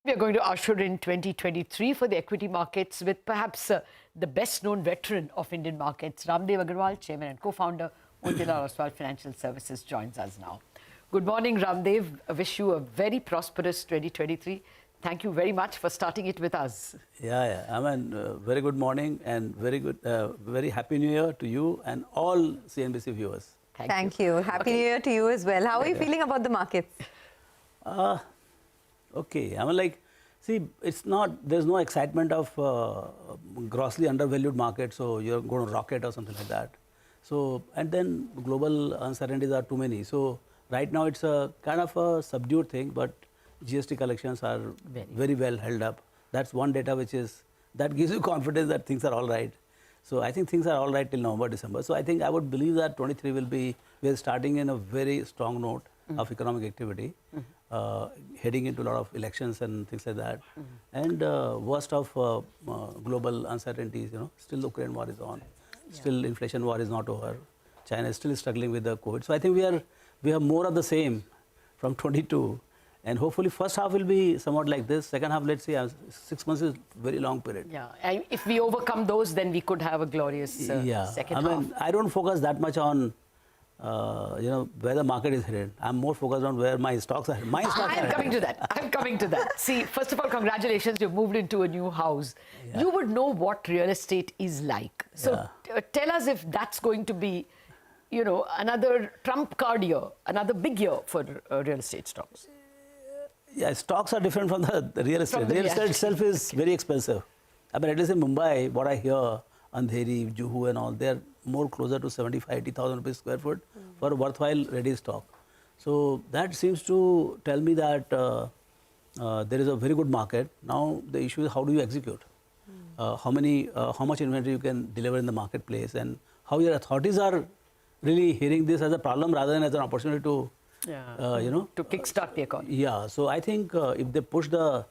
We are going to usher in 2023 for the equity markets with perhaps the best-known veteran of Indian markets, Raamdeo Agrawal, Chairman and Co-founder, Motilal Oswal Financial Services, joins us now. Good morning, Raamdeo. I wish you a very prosperous 2023. Thank you very much for starting it with us. Yeah. I mean, very good morning and very happy New Year to you and all CNBC viewers. Thank you. Happy New Year to you as well. How are you feeling about the markets? Okay. I mean, like, see, there's no excitement of grossly undervalued market, so you're going to rocket or something like that. So, and then global uncertainties are too many. So, right now it's a kind of a subdued thing, but GST collections are very well held up. That's one data that gives you confidence that things are all right. So, I think things are all right till November, December. So, I would believe that 23 will be, we're starting in a very strong note of economic activity. Heading into a lot of elections and things like that, and worst of global uncertainties. Still the Ukraine war is on, still inflation war is not over. China is still struggling with the COVID. So I think we have more of the same from 22, and hopefully first half will be somewhat like this. Second half, let's see, 6 months is a very long period. Yeah, and if we overcome those, then we could have a glorious second half. I mean, I don't focus that much on where the market is headed. I'm more focused on where my stocks are. I'm coming to that. See, first of all, congratulations. You've moved into a new house. Yeah. You would know what real estate is like. So tell us if that's going to be, another trump card year, another big year for real estate stocks. Yeah, stocks are different from the real estate. Real estate itself is very expensive. I mean, at least in Mumbai, what I hear, Andheri, Juhu and all, they're more closer to 75,000-80,000 rupees square foot for a worthwhile ready stock. So that seems to tell me that there is a very good market. Now the issue is how do you execute? How much inventory you can deliver in the marketplace, and how your authorities are really hearing this as a problem rather than as an opportunity to, to kickstart the economy. Yeah, so I think if they push the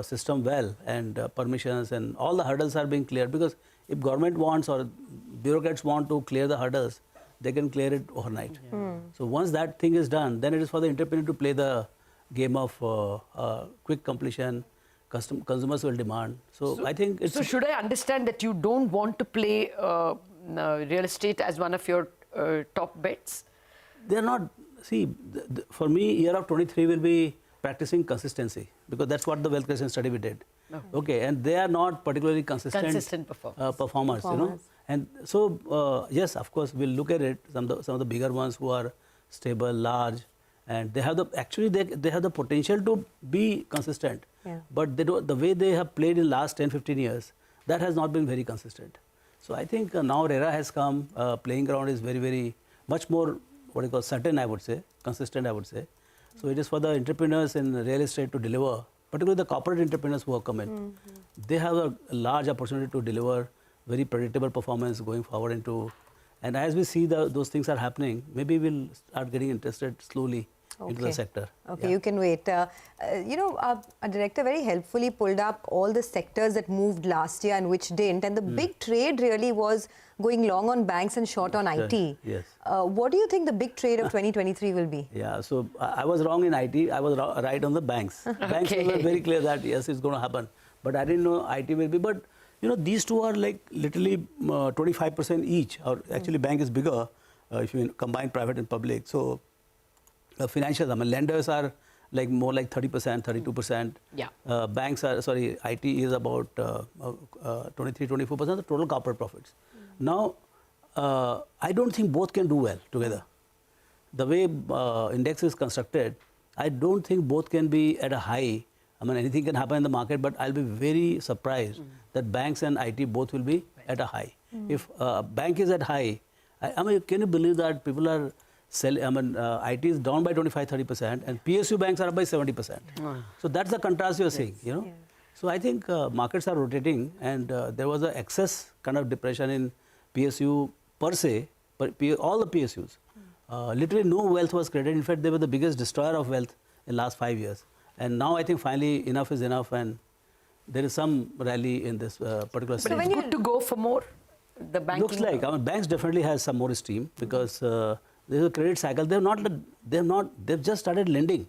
system well and permissions and all the hurdles are being cleared, because if government wants or bureaucrats want to clear the hurdles, they can clear it overnight. So once that thing is done, then it is for the entrepreneur to play the game of quick completion. Consumers will demand. So I think it's... So should I understand that you don't want to play real estate as one of your top bets? They're not... See, for me, year of 23 will be practicing consistency, because that's what the wealth creation study we did. Okay, and they are not particularly consistent performers. And so yes, of course, we'll look at it. Some of the bigger ones who are stable, large, and they have they have the potential to be consistent. But they don't, the way they have played in last 10-15 years, that has not been very consistent. So I think now RERA has come. Playing ground is very much more certain, I would say, consistent, I would say. So it is for the entrepreneurs in real estate to deliver, particularly the corporate entrepreneurs who have come in. They have a large opportunity to deliver very predictable performance going forward into, and as we see those things are happening, maybe we'll start getting interested slowly into the sector. Okay, you can wait. Our director very helpfully pulled up all the sectors that moved last year and which didn't, and the big trade really was going long on banks and short on IT. Yes. What do you think the big trade of 2023 will be? Yeah, so I was wrong in IT. I was right on the banks. Banks were very clear that yes, it's going to happen. But I didn't know IT will be. But these two are like literally 25% each. Or actually, bank is bigger if you combine private and public. So financials, I mean, lenders are like more like 30%, 32%. Yeah. Banks are, sorry, IT is about 23-24% of the total corporate profits. Now, I don't think both can do well together. The way index is constructed, I don't think both can be at a high. I mean, anything can happen in the market, but I'll be very surprised that banks and IT both will be at a high. If bank is at high, I mean, can you believe that people are selling? I mean, IT is down by 25-30%, and PSU banks are up by 70%. So that's the contrast you're seeing, So I think markets are rotating, and there was an excess kind of depression in PSU per se, but all the PSUs. Literally no wealth was created. In fact, they were the biggest destroyer of wealth in the last 5 years. And now I think finally enough is enough, and there is some rally in this particular space. But it's good to go for more. The banking looks like, I mean, banks definitely has some more steam, because there's a credit cycle. They've just started lending.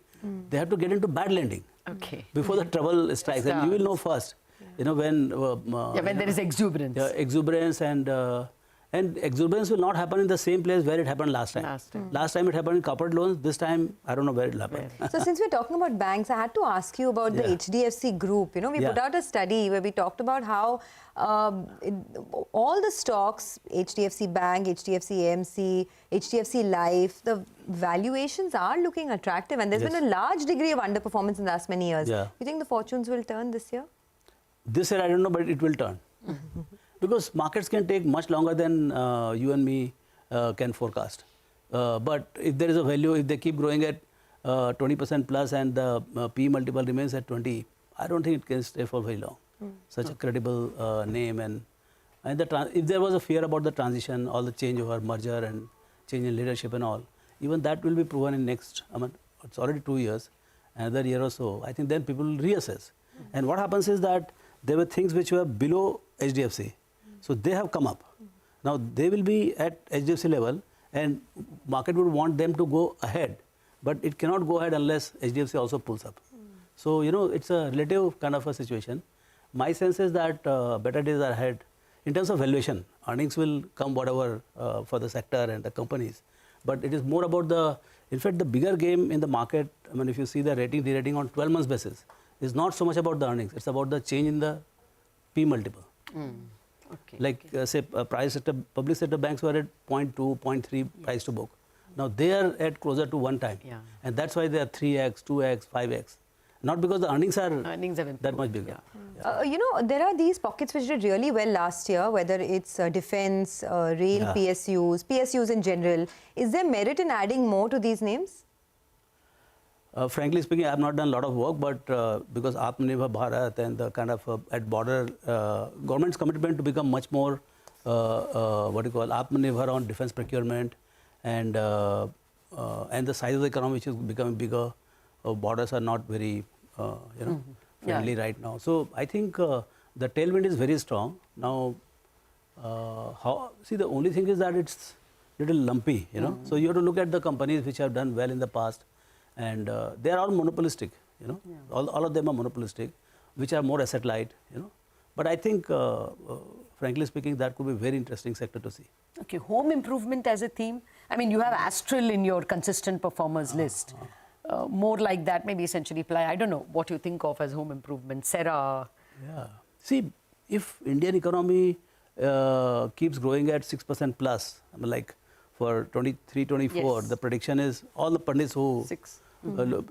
They have to get into bad lending. Okay. before the trouble strikes, and you will know first. You know, when when there is exuberance. Exuberance and exuberance will not happen in the same place where it happened last time. Last time it happened in corporate loans. This time, I don't know where it will happen. So since we're talking about banks, I had to ask you about the HDFC Group. You know, we put out a study where we talked about how all the stocks, HDFC Bank, HDFC AMC, HDFC Life, the valuations are looking attractive, and there's been a large degree of underperformance in the last many years. You think the fortunes will turn this year? This year, I don't know, but it will turn. Because markets can take much longer than you and me can forecast. But if there is a value, if they keep growing at 20% plus and the P multiple remains at 20, I don't think it can stay for very long. Such a credible name, and if there was a fear about the transition, all the change over merger and change in leadership and all, even that will be proven in next, I mean, it's already 2 years, another year or so. I think then people will reassess. And what happens is that there were things which were below HDFC. So they have come up. Now they will be at HDFC level, and market would want them to go ahead, but it cannot go ahead unless HDFC also pulls up. So, you know, it's a relative kind of a situation. My sense is that better days are ahead. In terms of valuation, earnings will come whatever for the sector and the companies. But it is more about in fact, the bigger game in the market, I mean, if you see the de-rating on 12 months basis, is not so much about the earnings. It's about the change in the P multiple. Okay. Like say public sector banks were at 0.2, 0.3 price to book. Now they are at closer to 1 time. And that's why they are 3x, 2x, 5x. Not because the earnings are that much bigger. You know, there are these pockets which did really well last year, whether it's defense, rail, PSUs in general. Is there merit in adding more to these names? Frankly speaking, I have not done a lot of work, but because Atmanirbhar Bharat and the kind of at border, government's commitment to become much more, Atmanirbhar on defense procurement, and the size of the economy which is becoming bigger, borders are not very, friendly right now. So I think the tailwind is very strong. Now, the only thing is that it's little lumpy, you know. So you have to look at the companies which have done well in the past. And they are all monopolistic, you know. All of them are monopolistic, which are more asset light, you know. But I think, frankly speaking, that could be a very interesting sector to see. Okay, home improvement as a theme. I mean, you have Astral in your consistent performers list. More like that, maybe essentially Ply. I don't know what you think of as home improvement. Serra. Yeah. See, if Indian economy keeps growing at 6% plus, I mean, like for 23, 24, the prediction is all the pundits who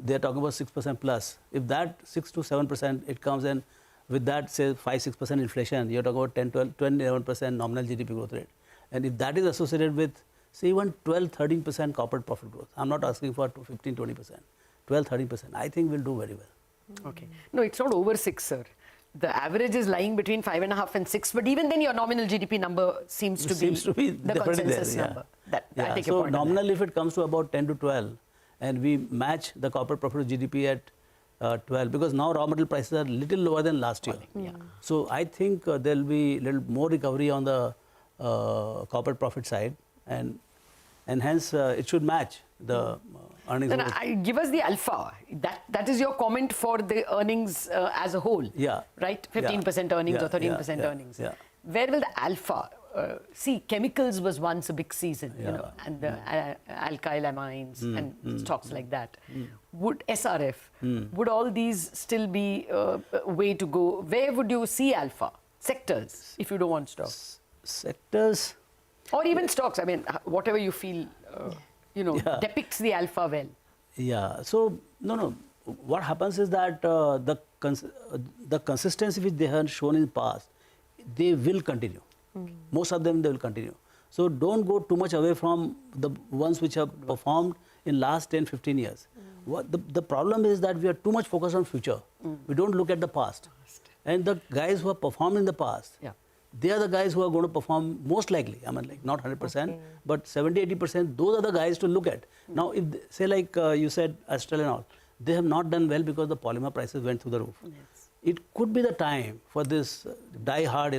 they are talking about 6% plus. If that 6 to 7% it comes, and with that say 5-6% inflation, you are talking about 10, 12, 11% nominal GDP growth rate. And if that is associated with say even 12-13% corporate profit growth, I'm not asking for 15-20%, 12-13%, I think we'll do very well. Okay. No, it's not over 6, sir. The average is lying between 5.5 and 6, but even then your nominal GDP number seems to be the consensus number. I take your point. So nominal, if it comes to about 10 to 12, and we match the corporate profit GDP at 12, because now raw material prices are little lower than last year. So I think there will be little more recovery on the corporate profit side, and hence it should match the earnings. Then give us the alpha. That is your comment for the earnings as a whole. Right? 15% earnings or 13% earnings. Where will the alpha? See, chemicals was once a big season, you know, and the alkyl amines and stocks like that. Would SRF, would all these still be a way to go? Where would you see alpha? Sectors, if you don't want stocks. Sectors. Or even stocks, I mean, whatever you feel, depicts the alpha well. So, no. What happens is that the consistency which they have shown in the past, they will continue. Most of them, they will continue. So don't go too much away from the ones which have performed in last 10-15 years. The problem is that we are too much focused on future. We don't look at the past. And the guys who have performed in the past, they are the guys who are going to perform most likely. I mean, like not 100%, but 70-80%, those are the guys to look at. Now, if say like you said, Astral and all, they have not done well because the polymer prices went through the roof. It could be the time for this die-hard,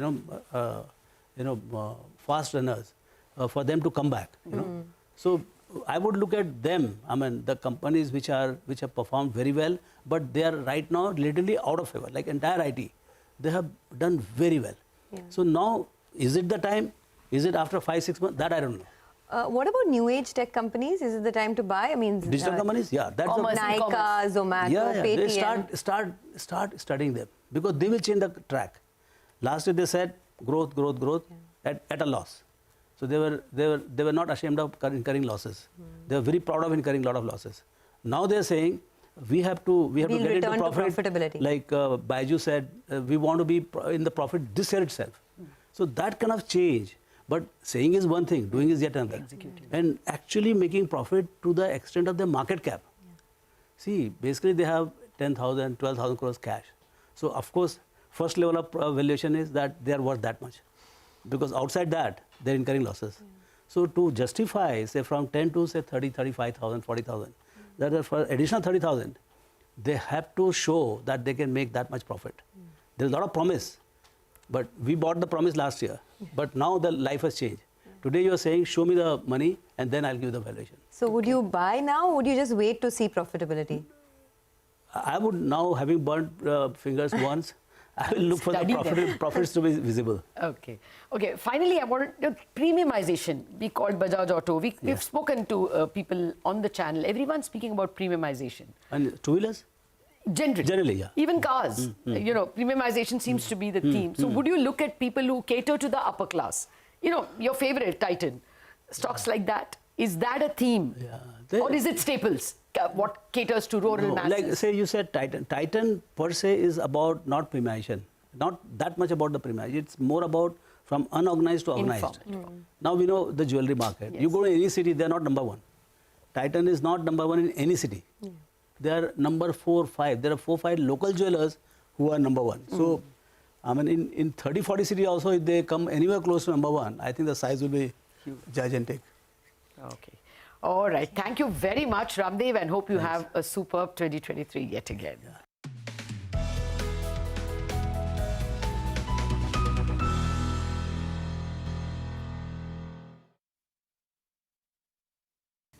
fast runners, for them to come back. So I would look at them. I mean, the companies which have performed very well, but they are right now literally out of favor. Like entire IT, they have done very well. Yeah. So now, is it the time? Is it after 5-6 months? That I don't know. What about new age tech companies? Is it the time to buy? I mean, Digital companies, yeah, that's Nykaa, Zomato, yeah, Paytm. they start studying them because they will change the track. Last year they said growth at a loss. So they were not ashamed of incurring losses. They were very proud of incurring a lot of losses. Now they are saying we have to get into profitability. Like Baiju said, we want to be in the profit this year itself. So that kind of change. But saying is one thing, doing is yet another. Executing. And actually making profit to the extent of their market cap. Yeah. See, basically they have 10,000, 12,000 crores cash. So of course, first level of valuation is that they are worth that much. Because outside that, they're incurring losses. Yeah. So to justify, say from 10 to say 30, 35,000, 40,000, that is for additional 30,000, they have to show that they can make that much profit. There's a lot of promise. But we bought the promise last year. But now the life has changed. Today you are saying, show me the money and then I'll give the valuation. So would you buy now or would you just wait to see profitability? I would now, having burnt fingers once, I will look for the profits to be visible. Okay. Okay. Finally, I want premiumization. We called Bajaj Auto. We've spoken to people on the channel. Everyone's speaking about premiumization. And two-wheelers? Generally, yeah. Even cars, you know, premiumization seems to be the theme. So would you look at people who cater to the upper class? You know, your favorite, Titan, stocks like that. Is that a theme? Yeah. Or is it staples? What caters to rural masses? Like, say you said Titan. Titan per se is about not premiumization. Not that much about the premiumization. It's more about from unorganized to organized. Now we know the jewelry market. Yes. You go to any city, they're not number one. Titan is not number one in any city. Yeah. They are number 4, 5. There are 4, 5 local jewelers who are number one. So, I mean, in 30, 40 cities also, if they come anywhere close to number one, I think the size will be gigantic. Okay. All right. Thank you very much, Raamdeo, and hope you have a superb 2023 yet again. Yeah.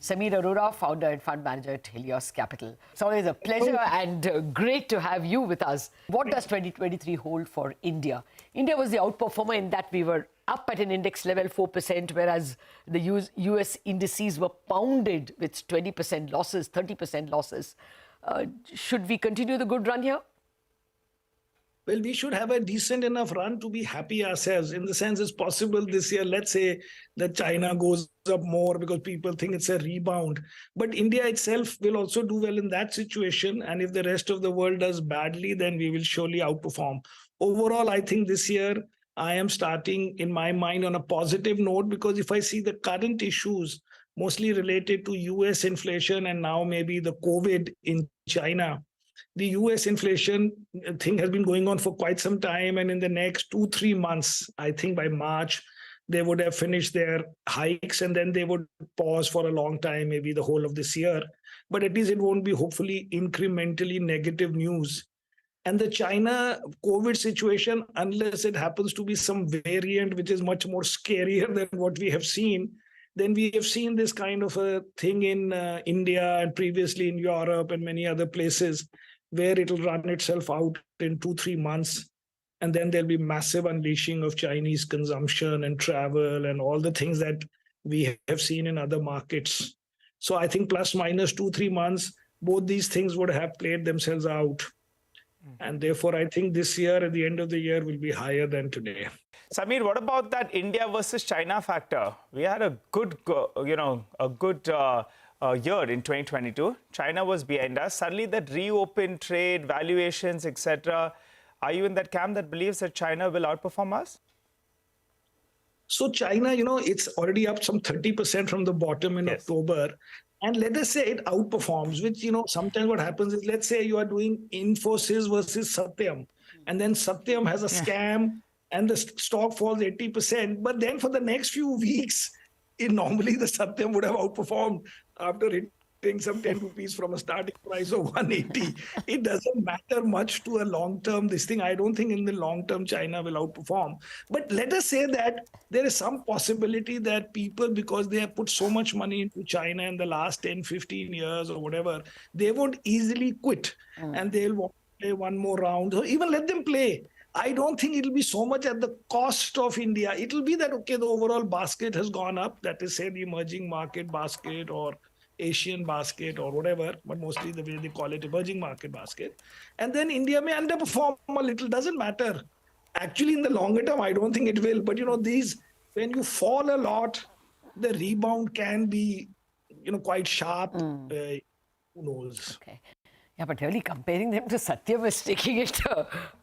Samir Arora, founder and fund manager at Helios Capital. It's always a pleasure and great to have you with us. What does 2023 hold for India? India was the outperformer in that we were up at an index level 4%, whereas the US indices were pounded with 20% losses, 30% losses. Should we continue the good run here? Well, we should have a decent enough run to be happy ourselves. In the sense, it's possible this year, let's say that China goes up more because people think it's a rebound. But India itself will also do well in that situation. And if the rest of the world does badly, then we will surely outperform. Overall, I think this year I am starting in my mind on a positive note, because if I see the current issues, mostly related to US inflation and now maybe the COVID in China, the US inflation thing has been going on for quite some time. And in the next 2-3 months, I think by March, they would have finished their hikes and then they would pause for a long time, maybe the whole of this year. But at least it won't be hopefully incrementally negative news. And the China COVID situation, unless it happens to be some variant which is much more scarier than what we have seen, then we have seen this kind of a thing in India and previously in Europe and many other places where it'll run itself out in 2-3 months. And then there'll be massive unleashing of Chinese consumption and travel and all the things that we have seen in other markets. So I think plus minus 2-3 months, both these things would have played themselves out. And therefore, I think this year, at the end of the year, will be higher than today. Samir, what about that India versus China factor? We had a good, year in 2022. China was behind us. Suddenly, that reopened trade, valuations, etc. Are you in that camp that believes that China will outperform us? So China, it's already up some 30% from the bottom in October. And let us say it outperforms, which, sometimes what happens is, let's say you are doing Infosys versus Satyam, and then Satyam has a scam and the stock falls 80%. But then for the next few weeks, normally the Satyam would have outperformed after hitting some 10 rupees from a starting price of 180. It doesn't matter much to a long-term this thing. I don't think in the long term China will outperform. But let us say that there is some possibility that people, because they have put so much money into China in the last 10, 15 years or whatever, they won't easily quit and they'll want to play one more round. So even let them play. I don't think it'll be so much at the cost of India. It'll be that, okay, the overall basket has gone up. That is, say, the emerging market basket or Asian basket or whatever, but mostly the way they call it, emerging market basket. And then India may underperform a little, doesn't matter. Actually, in the longer term, I don't think it will. But, when you fall a lot, the rebound can be, quite sharp. Who knows? Okay. Yeah, but really comparing them to Satyam is taking it.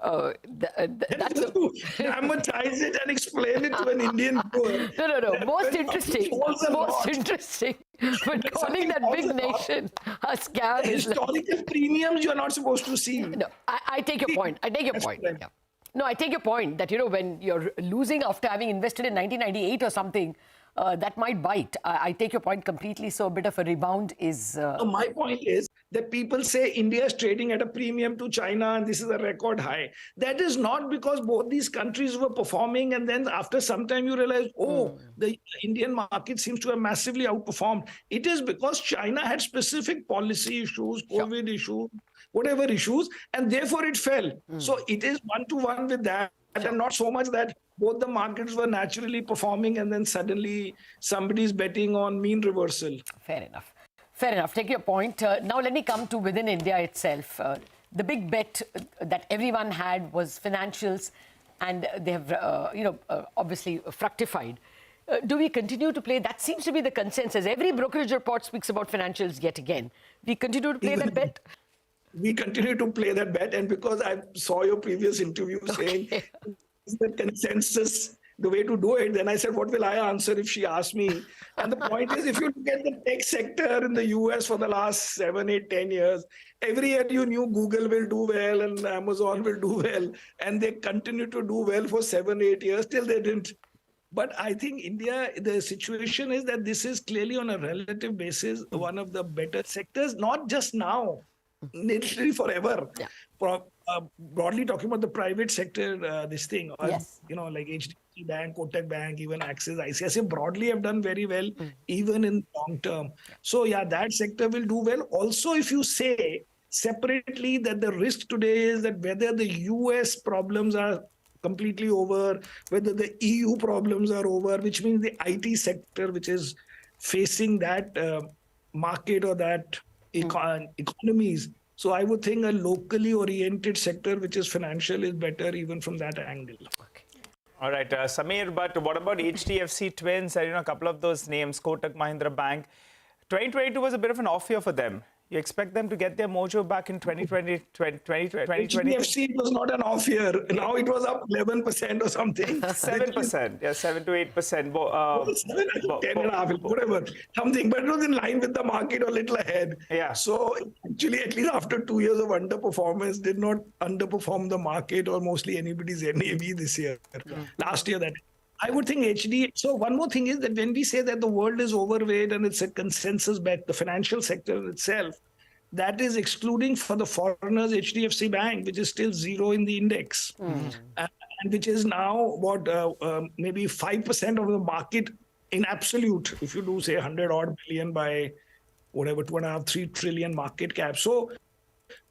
That's dramatize it and explain it to an Indian poor. No. Most interesting. But calling that big nation a scam is historical premiums you are not supposed to see. No, I take your point. Yeah. No, I take your point that, when you're losing after having invested in 1998 or something, that might bite. I take your point completely. So a bit of a rebound is... My point is that people say India is trading at a premium to China and this is a record high. That is not because both these countries were performing and then after some time you realize, the Indian market seems to have massively outperformed. It is because China had specific policy issues, COVID issues, whatever issues, and therefore it fell. So it is one-to-one with that. And not so much that both the markets were naturally performing and then suddenly somebody's betting on mean reversal. Fair enough. Take your point. Now let me come to within India itself. The big bet that everyone had was financials, and they have, obviously fructified. Do we continue to play? That seems to be the consensus. Every brokerage report speaks about financials yet again. We continue to play that bet? We continue to play that bet, and because I saw your previous interview saying is the consensus the way to do it, then I said, what will I answer if she asks me? And the point is, if you look at the tech sector in the US for the last 7, 8, 10 years, every year you knew Google will do well and Amazon will do well, and they continue to do well for 7, 8 years till they didn't. But I think India, the situation is that this is clearly on a relative basis one of the better sectors, not just now, literally forever. Yeah. Broadly talking about the private sector, this thing, Yes. like HDFC Bank, Kotak Bank, even Axis, ICICI broadly have done very well, even in long term. So yeah, that sector will do well. Also, if you say separately that the risk today is that whether the US problems are completely over, whether the EU problems are over, which means the IT sector, which is facing that market or that economies. So I would think a locally oriented sector, which is financial, is better even from that angle. Okay. All right, Samir, but what about HDFC Twins? A couple of those names, Kotak Mahindra Bank. 2022 was a bit of an off year for them. You expect them to get their mojo back in 2020? HDFC was not an off year. Now it was up 11% or something. 7%, yeah, 7 to 8%. 7, 10.5%, whatever, something. But it was in line with the market or a little ahead. Yeah. So actually, at least after 2 years of underperformance, did not underperform the market or mostly anybody's NAV this year. Last year, that. I would think HD. So one more thing is that when we say that the world is overweight and it's a consensus bet, the financial sector itself, that is excluding for the foreigners HDFC Bank, which is still zero in the index, and which is now maybe 5% of the market in absolute. If you do say 100 odd billion by whatever 2.5, 3 trillion market cap. So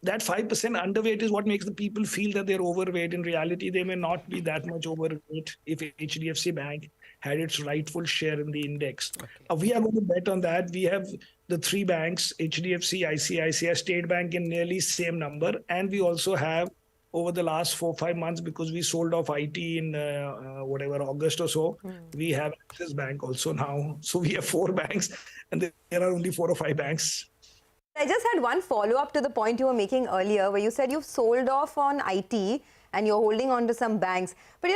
that 5% underweight is what makes the people feel that they're overweight. In reality, they may not be that much overweight if HDFC Bank had its rightful share in the index. Okay. We are going to bet on that. We have the 3 banks, HDFC, ICICI, State Bank in nearly same number. And we also have over the last 4-5 months, because we sold off IT in August or so, we have Axis Bank also now. So we have 4 banks and there are only 4 or 5 banks. I just had one follow-up to the point you were making earlier, where you said you've sold off on IT and you're holding on to some banks. But,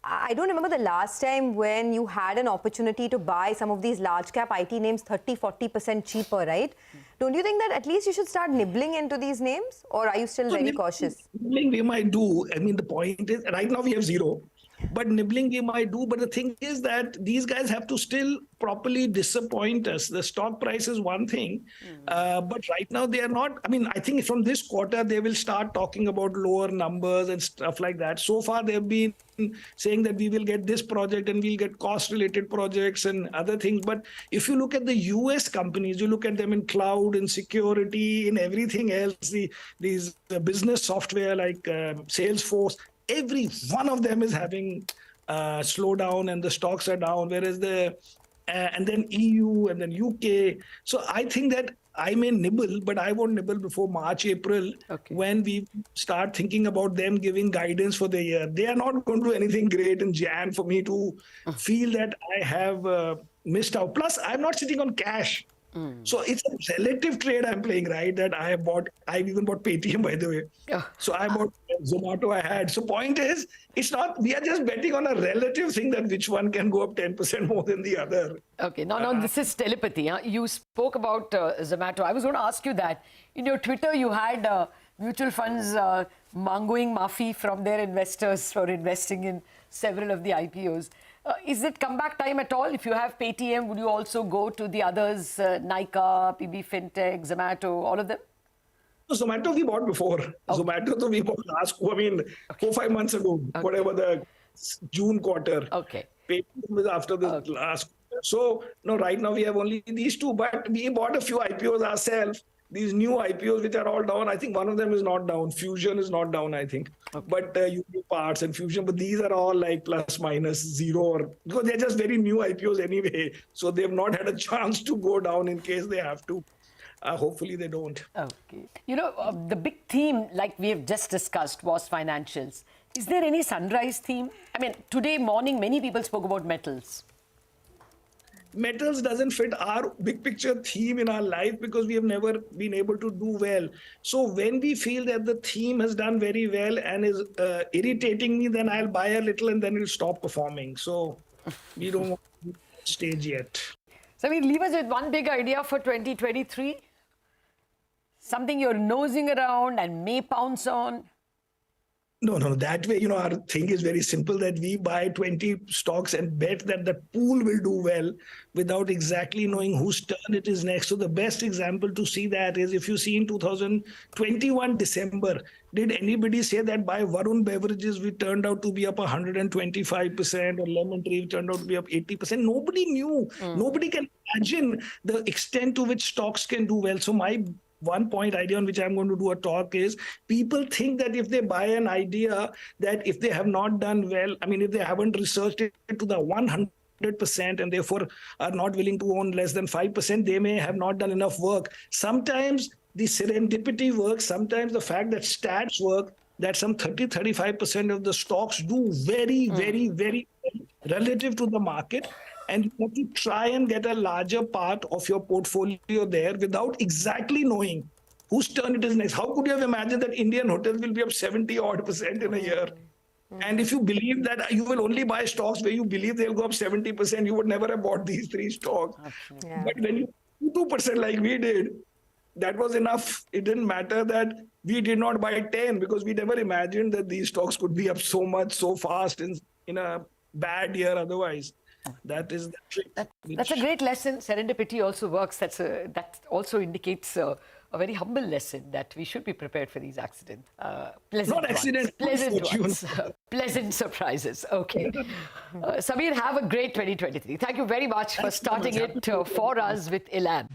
I don't remember the last time when you had an opportunity to buy some of these large cap IT names 30-40% cheaper, right? Don't you think that at least you should start nibbling into these names, or are you still very cautious? Nibbling we might do. The point is, right now we have zero. but nibbling we might do. But the thing is that these guys have to still properly disappoint us. The stock price is one thing, but right now they are not. I mean, I think from this quarter they will start talking about lower numbers and stuff like that. So far they've been saying that we will get this project and we'll get cost-related projects and other things. But if you look at the US companies, you look at them in cloud, in security, in everything else, these business software like Salesforce, every one of them is having slowdown and the stocks are down, whereas and then EU and then UK. So I think that I may nibble, but I won't nibble before March, April, when we start thinking about them giving guidance for the year. They are not going to do anything great in Jan for me to feel that I have missed out. Plus, I'm not sitting on cash. So it's a relative trade I'm playing, right? That I've even bought Paytm, by the way. So I bought Zomato I had. So point is, it's not, we are just betting on a relative thing that which one can go up 10% more than the other. Okay, now this is telepathy. Huh? You spoke about Zomato. I was going to ask you that. In your Twitter, you had mutual funds mangoing Mafi from their investors for investing in several of the IPOs. Is it comeback time at all? If you have Paytm, would you also go to the others, Nykaa, PB Fintech, Zomato, all of them? So Zomato we bought before. Zomato we bought last, 4-5 months ago, whatever the June quarter. Paytm was after the last quarter. So no, right now we have only these two, but we bought a few IPOs ourselves. These new IPOs which are all down, I think one of them is not down. Fusion is not down, I think. But UK Parts and Fusion, but these are all like plus minus zero, because they're just very new IPOs anyway. So they've not had a chance to go down in case they have to. Hopefully they don't. Okay. You know, the big theme, like we have just discussed, was financials. Is there any sunrise theme? I mean, today morning, many people spoke about metals. Metals doesn't fit our big picture theme in our life because we have never been able to do well. So when we feel that the theme has done very well and is irritating me, then I'll buy a little and then it'll stop performing. So we don't want to do that stage yet. So leave us with one big idea for 2023. Something you're nosing around and may pounce on. No, that way, our thing is very simple, that we buy 20 stocks and bet that the pool will do well without exactly knowing whose turn it is next. So the best example to see that is, if you see in 2021 December, did anybody say that by Varun Beverages we turned out to be up 125% or Lemon Tree turned out to be up 80%? Nobody knew. Nobody can imagine the extent to which stocks can do well. So my one point idea on which I'm going to do a talk is, people think that if they buy an idea, that if they have not done well, if they haven't researched it to the 100% and therefore are not willing to own less than 5%, they may have not done enough work. Sometimes the serendipity works, sometimes the fact that stats work, that some 30-35% of the stocks do very, very, very well relative to the market. And you have to try and get a larger part of your portfolio there without exactly knowing whose turn it is next. How could you have imagined that Indian hotels will be up 70% in a year? And if you believe that you will only buy stocks where you believe they'll go up 70%, you would never have bought these three stocks. Yeah. But when you do 2% like we did, that was enough. It didn't matter that we did not buy 10 because we never imagined that these stocks could be up so much, so fast in a bad year otherwise. That is the trick. That's a great lesson. Serendipity also works. That also indicates a very humble lesson that we should be prepared for these accidents. Pleasant ones. Pleasant surprises. Okay. Samir, have a great 2023. Thank you very much for starting it for us with Ilan.